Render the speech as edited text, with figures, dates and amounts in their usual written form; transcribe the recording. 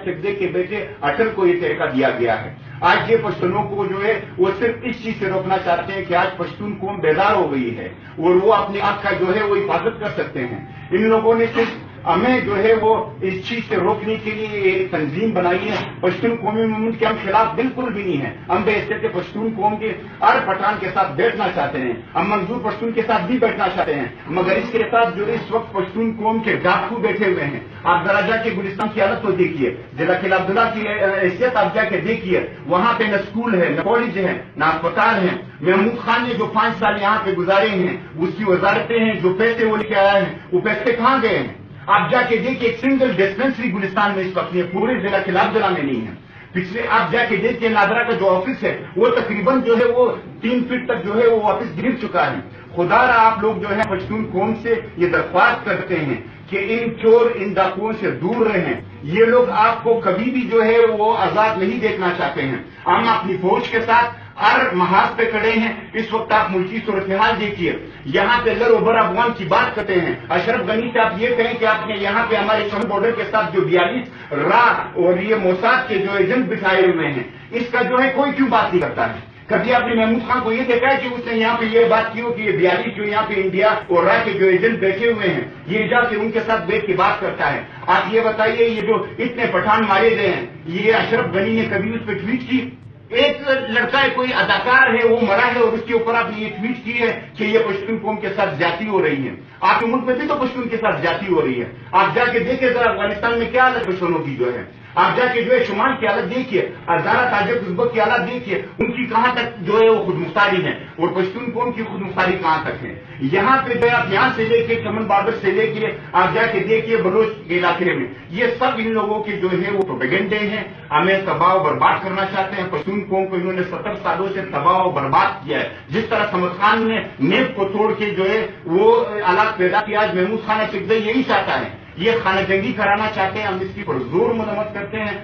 चकदे के बेटे अटल को ये तहका दिया गया है। आज ये पश्तूनों को जो है वो सिर्फ इस चीज से रोकना चाहते हैं कि आज पश्तून कौम बेदार हो गई है और वो अपने आप का जो है वो हिफाजत कर सकते हैं। इन लोगों ने सिर्फ हमें जो है वो इस चीज से रोकने के लिए एक तंजीम बनाई है। पश्तून कौमी मूवमेंट के हम खिलाफ बिल्कुल भी नहीं है। हम बेहतर के पश्तून कौम के हर पठान के साथ बैठना चाहते हैं, हम मंजूर पश्तून के साथ भी बैठना चाहते हैं, मगर इसके साथ जो इस वक्त पश्तून कौम के डाकू बैठे हुए हैं। आप जरा जाके गुलिस्तान की हालत तो देखिए, जिला किला अब्दुल्ला की हैसियत आप जाके देखिए, वहां पे न स्कूल है, न कॉलेज है, न अस्पताल है। महमूद खान ने जो 5 साल यहाँ पे गुजारे हैं, उसकी वजारतें हैं, जो पैसे वो लेके आए हैं, वो पैसे कहाँ गए हैं? आप जाके देखिए, एक सिंगल डिस्पेंसरी गुलिस्तान में इस वक्त नहीं, पूरे जिला किला अब्दुल्ला में नहीं है। पिछले आप जाके देखिए, नादरा का जो ऑफिस है वो तकरीबन जो है वो 3 फीट तक जो है वो ऑफिस गिर चुका है। खुदारा आप लोग जो है पश्तून कौम से ये दरख्वास्त करते हैं कि इन चोर इन डाकुओं से दूर रहें। ये लोग आपको कभी भी जो है वो आजाद नहीं देखना चाहते हैं। हम अपनी फौज के साथ हर महाज पे खड़े हैं। इस वक्त आप मुल्की सूरत हाल देखिए, यहाँ पे लर उबर अफगान की बात करते हैं। अशरफ गनी से आप ये कहें कि आपने यहाँ पे हमारे शहर बॉर्डर के साथ जो 42 राह और ये मोसाद के जो एजेंट बिठाए हुए हैं, इसका जो है कोई क्यों बात नहीं करता है? कभी आपने महमूद खान को ये देखा है कि उसने यहाँ पे ये बात की हो कि ये 42 जो यहाँ पे इंडिया और राह के जो एजेंट बैठे हुए हैं, ये जाके उनके साथ बैठ के बात करता है? आप ये बताइए, ये जो इतने पठान मारे गए हैं, ये अशरफ गनी ने कभी उस पर ट्वीट की? एक लड़का है, कोई अदाकार है, वो मरा है और उसके ऊपर आपने ये ट्वीट की है कि ये पश्तून कौम के साथ ज्यादती हो रही है। आपके मुल्क में भी तो पश्तून के साथ ज्यादती हो रही है। आप जाके देखिए जरा अफगानिस्तान में क्या हालत पश्तूनों की जो है। आप जाके जो है शुमाल की हालत देखिए, हजारा ताजिक उज़्बेक की हालत देखिए, उनकी कहां तक जो है वो खुद मुख्तारी है और पश्तून कौम की खुद मुख्तारी कहां तक है। यहाँ पे जो है आप यहाँ से लेके चमन बार्डर से लेके आप जाके देखिए बलोच के इलाके में, ये सब इन लोगों के जो है वो प्रोपेगेंडे हैं। हमें तबाह बर्बाद करना चाहते हैं। पश्तून कौम को इन्होंने 70 सालों से तबाह बर्बाद किया है। जिस तरह समद खान ने नेब को तोड़ के जो है वो हालात पैदा किया, आज महमूद खान चकदे यही चाहता है, ये खाना जंगी कराना चाहते हैं। हम इसकी पुरजोर मजम्मत करते हैं।